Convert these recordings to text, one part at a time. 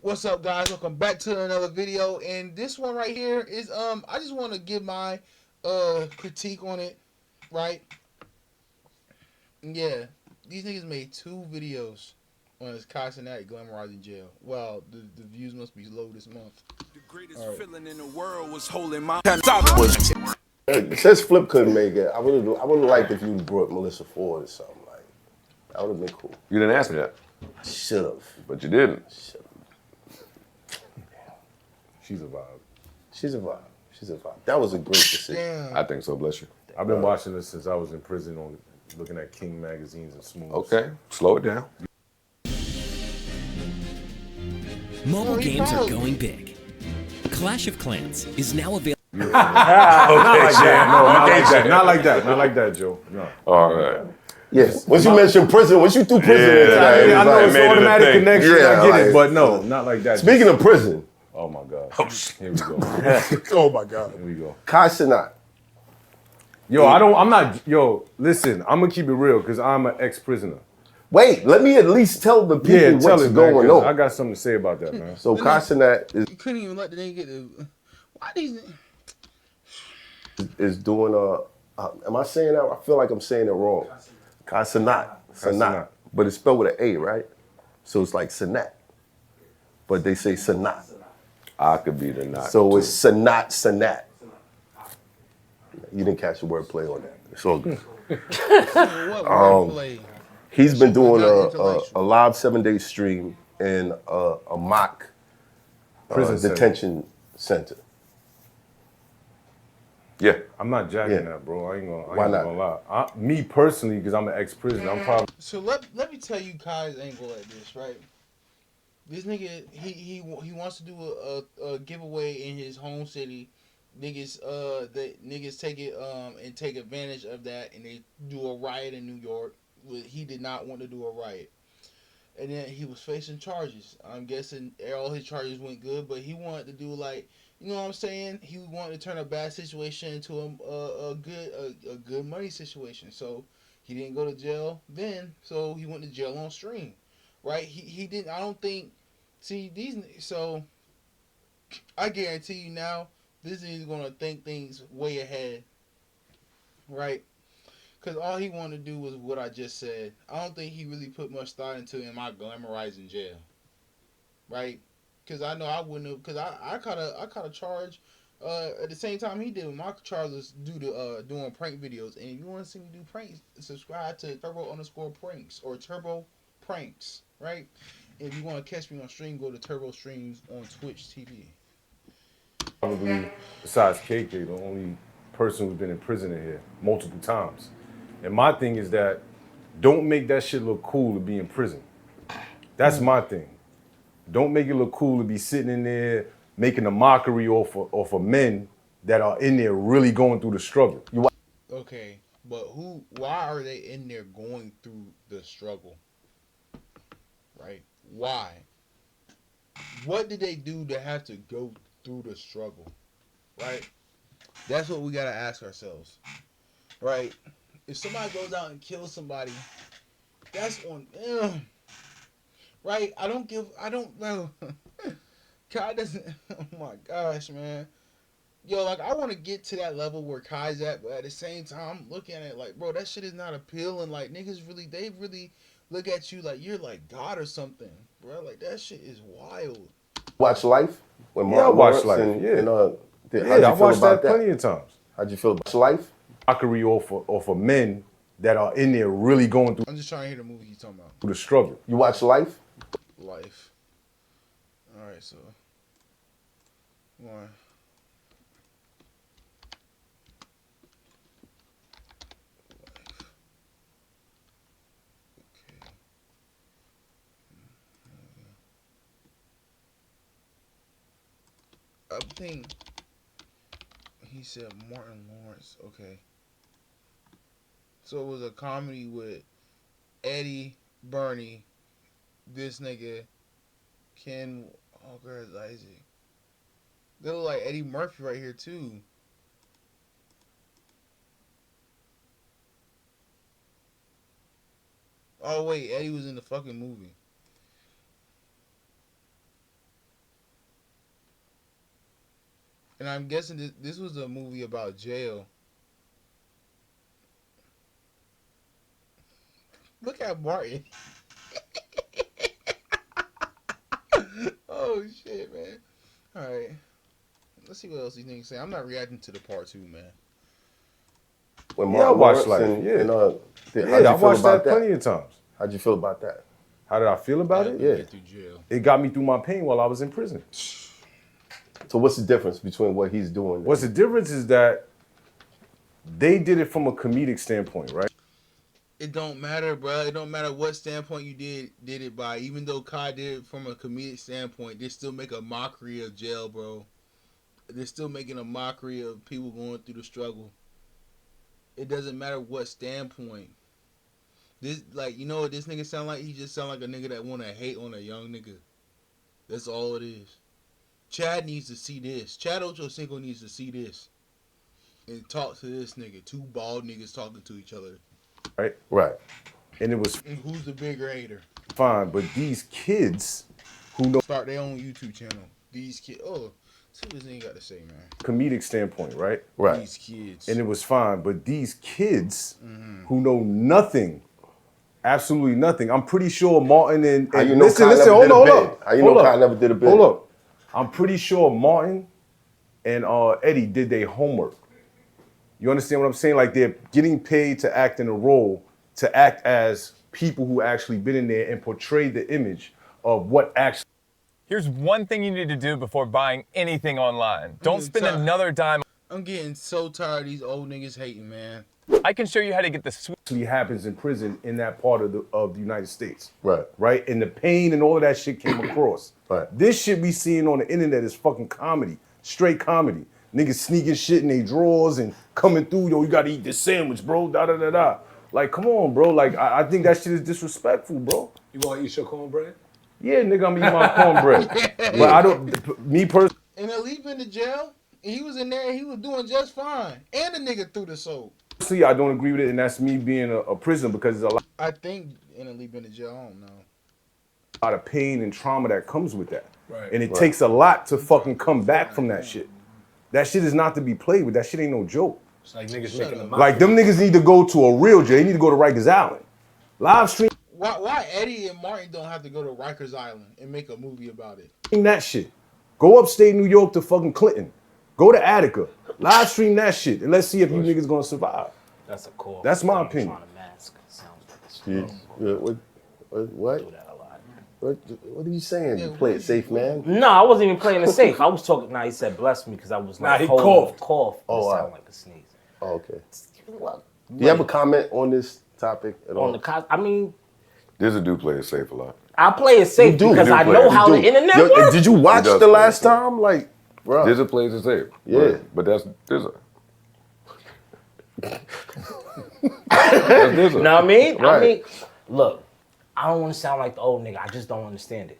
What's up, guys? Welcome back to another video. And this one right here is I just want to give my critique on it, right? Yeah, these niggas made 2 videos on this Cincinnati glamorizing jail. Well, the views must be low this month. The greatest feeling in the world was holding my Since Flip couldn't make it, I would have liked if you brought Melissa Ford or something like. That would have been cool. You didn't ask me that. Should have. But you didn't. She's a vibe. She's a vibe. She's a vibe. That was a great decision. Damn. I think so, bless you. I've been watching this since I was in prison on looking at King magazines and Smooth. Okay, slow it down. Mobile games are going big. Clash of Clans is now available. Okay, Not like that, Joe. No. All right. Yes. Once you mentioned prison, once you threw prison into that, I know it's made it a automatic thing. connection. Yeah, I get it, like- but no, not like that. Speaking of prison, Oh my God. Here we go. Oh my god. Here we go. Kai Cenat. Yo, listen, I'm gonna keep it real because I'm an ex-prisoner. Wait, let me at least tell the people Yeah, tell what's it, man, going 'cause I on. got something to say about that, man. So Kai Cenat You couldn't even let the nigga get the. Why these? is doing am I saying that? I feel like I'm saying it wrong. Kai Cenat. Cenat. But it's spelled with an A, right? So it's like Cenat. But they say Cenat. I could be the not. So too. it's Cenat. You didn't catch the wordplay on that. It's all good. What wordplay? He's been doing Not a intellectual. live 7-day stream in a mock Prison center. detention center. Yeah. I'm not jacking Yeah. that, bro. I ain't Why not? gonna lie. Me personally, because I'm an ex-prisoner, I'm probably So let me tell you Kai's angle at this, right? This nigga, he wants to do a giveaway in his home city. Niggas take it and take advantage of that, and they do a riot in New York. He did not want to do a riot, and then he was facing charges. I'm guessing all his charges went good, but he wanted to do like, you know what I'm saying? He wanted to turn a bad situation into a good money situation. So he didn't go to jail then, so he went to jail on stream, right? He didn't. I don't think. See these. So I guarantee you now, this is gonna think things way ahead, right? Because all he wanted to do was what I just said. I don't think he really put much thought into am I glamorizing jail, right? Because I know I wouldn't have. Because I caught a charge at the same time he did. My charge was due to doing prank videos. And if you want to see me do pranks, subscribe to Turbo_pranks or Turbo Pranks, right? If you want to catch me on stream, go to Turbo Streams on Twitch TV. probably, besides KK, the only person who's been in prison in here multiple times. And my thing is that don't make that shit look cool to be in prison. That's my thing. Don't make it look cool to be sitting in there making a mockery off of men that are in there really going through the struggle. Okay, but why are they in there going through the struggle? Right? Why? What did they do to have to go through the struggle? Right? That's what we gotta ask ourselves. Right? If somebody goes out and kills somebody, that's on them. Right? I don't know. God doesn't. Oh my gosh, man. Yo, like I want to get to that level where Kai's at, but at the same time, I'm looking at it like, bro, that shit is not appealing. Like niggas they really look at you like you're like God or something, bro. Like that shit is wild. Watch Life? When Yeah, I watched Life, And, yeah. and, Yeah, how'd you I feel watched about that plenty of times. How'd you feel about Life? Mockery off of men that are in there really going I'm just trying to hear the movie he's talking about. through the struggle. You watch Life? Life. All right, so one. I think he said Martin Lawrence. Okay. So it was a comedy with Eddie, Bernie, this nigga, Ken Walker, Isaac. They look like Eddie Murphy right here too. Oh wait, Eddie was in the fucking movie. And I'm guessing this was a movie about jail. Look at Martin. Oh shit, man. All right, let's see what else these niggas say. I'm not reacting to the part 2, man. When Yeah, I Martin watched Lawrence Life. and, Yeah, and, how'd yeah, you I feel watched about that plenty of times. How'd you feel about that? How did I feel about After it? you Yeah. get through jail. It got me through my pain while I was in prison. So what's the difference between what he's doing? What's the difference is that they did it from a comedic standpoint, right? It don't matter, bro. It don't matter what standpoint you did it by. Even though Kai did it from a comedic standpoint, they still make a mockery of jail, bro. They're still making a mockery of people going through the struggle. It doesn't matter what standpoint. This, like, you know what this nigga sound like? He just sound like a nigga that want to hate on a young nigga. That's all it is. Chad needs to see this. Chad Ochocinco needs to see this. And talk to this nigga. Two bald niggas talking to each other. Right. And it was And who's the bigger hater? fine, but these kids who know Start their own YouTube channel. These kids. Oh, see what this nigga got to say, man. comedic standpoint, right? Right. These kids. And it was fine, but these kids who know nothing, absolutely nothing. I'm pretty sure Martin and How you know listen, Kai never hold did a up, bid? hold up. How you Hold know up. Kai never did a bid? Hold up. I'm pretty sure Martin and Eddie did their homework. You understand what I'm saying? Like they're getting paid to act in a role, to act as people who actually been in there and portray the image of what actually. Here's one thing you need to do before buying anything online. Don't spend tired. another dime. I'm getting so tired of these old niggas hating, man. I can show you how to get the sweet. actually happens in prison in that part of the United States. Right. Right? And the pain and all of that shit came across. Right. This shit we seeing on the internet is fucking comedy. Straight comedy. Niggas sneaking shit in their drawers and coming through, yo, you gotta eat this sandwich, bro. Da da da da. Like, come on, bro. Like, I think that shit is disrespectful, bro. You want to eat your cornbread? Yeah, nigga, I'm eating my cornbread. But I don't, me personally, And Elite been to jail, and he was in there, and he was doing just fine. And the nigga threw the soap. I don't agree with it, and that's me being a prisoner because there's a I think Elite been to jail, I don't know. lot of pain and trauma that comes with that. Right. And it takes a lot to fucking come back from that shit. That shit is not to be played with. That shit ain't no joke. It's like niggas making them Like, them niggas need to go to a real jail. They need to go to Rikers Island. Live stream Why Eddie and Martin don't have to go to Rikers Island and make a movie about it? that shit. Go upstate New York to fucking Clinton. Go to Attica. Live stream that shit. And let's see if you niggas gonna survive. That's a core. That's my thing, opinion. Trying to mask. Sounds like it's Yeah, what? do that a lot. What are you saying? Yeah, You play it safe, man. No, I wasn't even playing it safe. I was talking. Nah, he said bless me because I was like, Nah, he holding coughed. a cough. Oh, It wow. sounded like a sneeze. Oh, okay. Well, Do you have a comment on this topic at all? on the I mean, Dizzy do play it safe a lot. I play it safe do. because You do I play know it. how You the do. internet Yo, works. did you watch does the play last it. time? Like, bro. Dizzy plays it safe. Yeah. But that's Dizzy. That's Dizzy. Know what I mean? I Right. mean, look, I don't want to sound like the old nigga. I just don't understand it.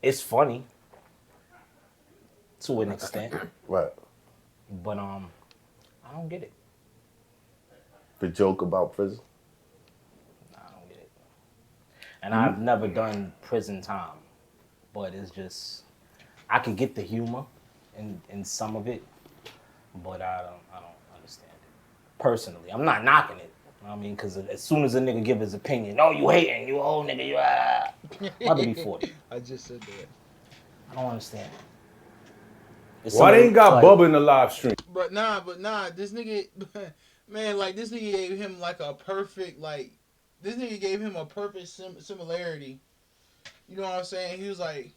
It's funny to an extent, Right. but I don't get it. The joke about prison. I don't get it. And I've never done prison time, but it's just I can get the humor in some of it, but I don't understand it personally. I'm not knocking it. You know what I mean, because as soon as a nigga give his opinion, oh, you hating, you old nigga, you about to be 40. I just said that. I don't understand. It's Why they ain't got like, Bubba in the live stream? But nah, this nigga, man, like this nigga gave him like a perfect, like, this nigga gave him a perfect similarity. You know what I'm saying? He was like,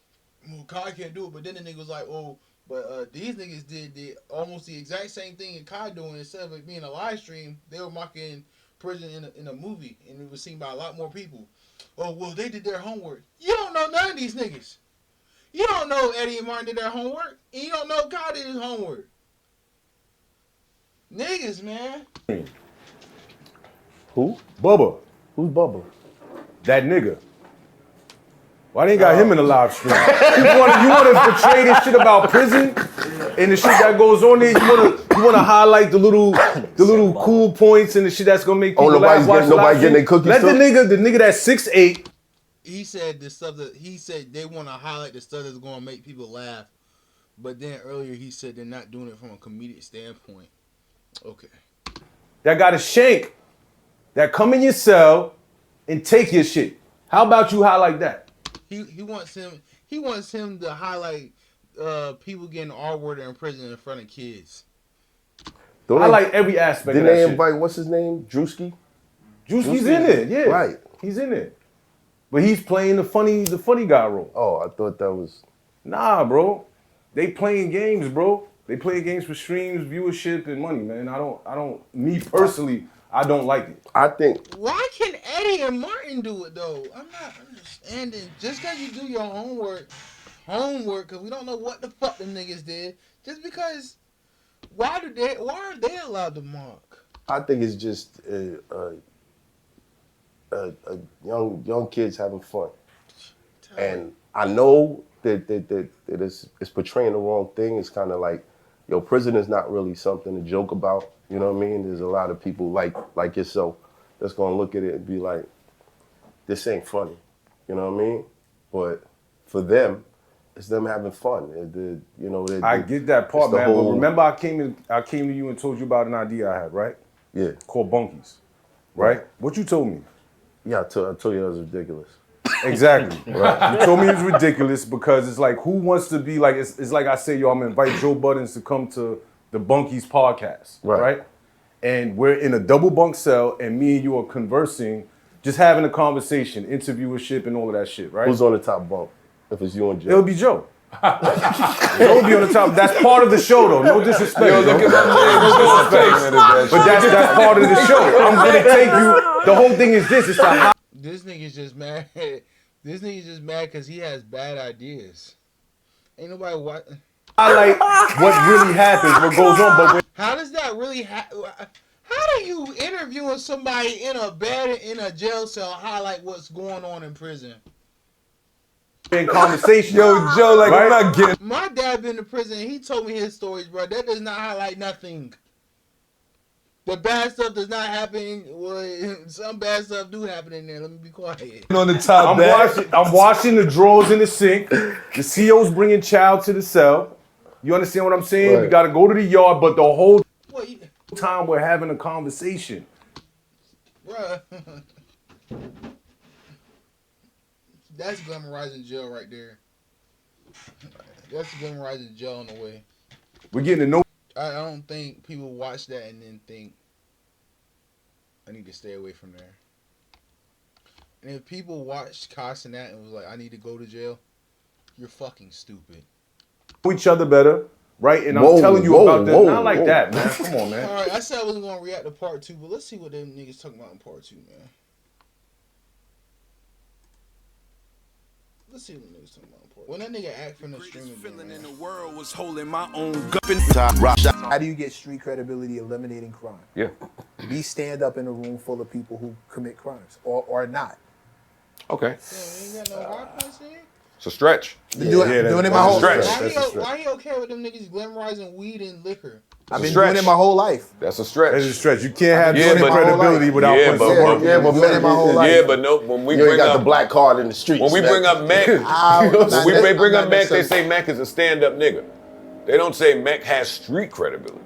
well, Kai can't do it, but then the nigga was like, oh, but these niggas did almost the exact same thing that Kai doing. Instead of it being a live stream, they were mocking prison in a movie, and it was seen by a lot more people. Oh, well, they did their homework. You don't know none of these niggas. You don't know Eddie and Martin did their homework, and you don't know Kai did his homework. Niggas, man. Who? Bubba, Who's Bubba? that nigga. Why they ain't got him in the live stream? You wanna portray this shit about prison and the shit that goes on there? You wanna highlight the little cool points and the shit that's gonna make people laugh. Nobody getting their cookies Let took? the nigga that's 6'8". He said the stuff that he said they want to highlight the stuff that's going to make people laugh, But then earlier he said they're not doing it from a comedic standpoint. Okay. That got a shank that come in your cell and take your shit. How about you highlight that? He wants him to highlight people getting R-worded in prison in front of kids. Highlight every aspect of Didn't that they shit. invite, what's his name? Drewski? Drewski's in it, yeah. Right. He's in it. But he's playing the funny guy role. Oh, I thought that was... Nah, bro. They playing games, bro. They playing games for streams, viewership, and money, man. Me personally, I don't like it. I think... Why can Eddie and Martin do it, though? I'm not understanding. Just because you do your homework, because we don't know what the fuck them niggas did, just because, why are they allowed to mock? I think it's just young kids having fun. And I know that it's portraying the wrong thing. It's kind of like, prison is not really something to joke about. You know what I mean? There's a lot of people like yourself that's gonna look at it and be like, this ain't funny. You know what I mean? But for them, it's them having fun. I get that part, man. But remember, I came to you and told you about an idea I had, right? Yeah. Called Bunkies, right? What you told me? Yeah, I told you that was ridiculous. Exactly. Right. You told me it was ridiculous because it's like, who wants to be like, it's like I say, I'm gonna invite Joe Buttons to come to the Bunkies podcast, right? And we're in a double bunk cell and me and you are conversing, just having a conversation, interviewership and all of that shit, right? Who's on the top bunk? If it's you and Joe. It'll be Joe. Joe will be on the top. That's part of the show, though. No disrespect. Yo, look at my name. But that's part of the show. I'm gonna take you. The whole thing is this. It's a This nigga's just mad. This nigga's just mad because he has bad ideas. Ain't nobody highlight what really happens, what goes on. But how does that really happen? How do you interviewing somebody in a bed in a jail cell highlight what's going on in prison? In conversation, Joe, like, I'm not getting. My dad been to prison. He told me his stories, bro. That does not highlight nothing. The bad stuff does not happen. Well, some bad stuff do happen in there. Let me be quiet. On the top I'm washing the drawers in the sink. The CO's bringing child to the cell. You understand what I'm saying? Right. We got to go to the yard, but the whole time we're having a conversation. Bruh. That's glamorizing jail right there. That's glamorizing jail in a way. We're getting to know. I don't think people watch that and then think, I need to stay away from there. And if people watched Cost and that and was like, I need to go to jail, you're fucking stupid. Each other better, right? And I'm telling you about that. Not like that, man. Come on, man. All right, I said I wasn't going to react to part 2, but let's see what them niggas talking about in part 2, man. Let's see what them niggas talking about in part 2. When that nigga act from the streaming feeling in the world was holding my own gupping. How do you get street credibility eliminating crime? Yeah. Be stand up in a room full of people who commit crimes or not. Okay. Damn, you ain't got no hard points in here? It's a stretch. Doing it my whole stretch. life. Why he okay with them niggas glamorizing weed and liquor? I've been doing it my whole life. That's a stretch. That's a stretch. You can't have credibility without yeah, but no. When we bring got up the black card in the streets. when we bring up Mac, when we bring up Mac, they say Mac is a stand-up nigga. They don't say Mac has street credibility.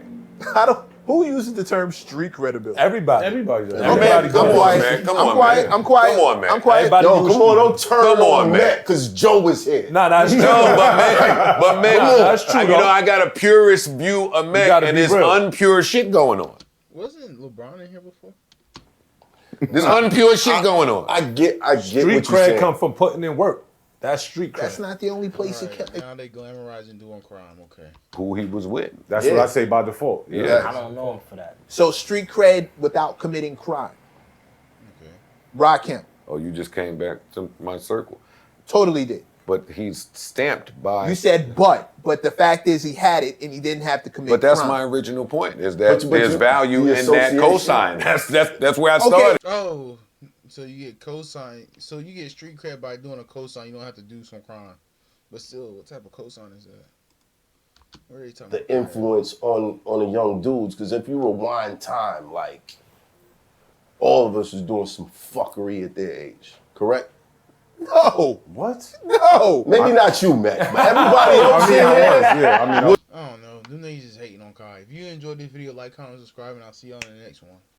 Who uses the term street credibility? Everybody. Everybody does. Everybody, come on, man. Come on, man. I'm quiet. Come on, man. I'm quiet. Everybody Yo, come on, don't turn Come on, on man. Matt, because Joe was here. Nah, that's true. No, but man, that's true, you though. know, I got a purist view of Mac, gotta and be there's real. unpure shit going on. Wasn't LeBron in here before? There's unpure shit going on. I get what Street you're cred saying. come from putting in work. That's street cred. That's not the only place it Right, can. now they glamorizing doing crime. Okay. Who he was with. That's what I say by default. Yeah. I don't know him for that. So street cred without committing crime. Okay. Rakim Oh, you just came back to my circle. totally did. But he's stamped by... You said but the fact is he had it and he didn't have to commit But that's crime. my original point, is that But there's value the in that association. cosign. That's where I started. Oh, so you get cosign. So you get street cred by doing a cosign. You don't have to do some crime. But still, what type of cosign is that? What are they talking The about? influence on the young dudes, because if you rewind time, like, all of us was doing some fuckery at their age, correct? No. What? No. Maybe not you, Mac, but everybody else I mean, in I here. was, yeah. I mean, I don't know. Them niggas just hating on Kai. If you enjoyed this video, like, comment, subscribe, and I'll see y'all in the next one.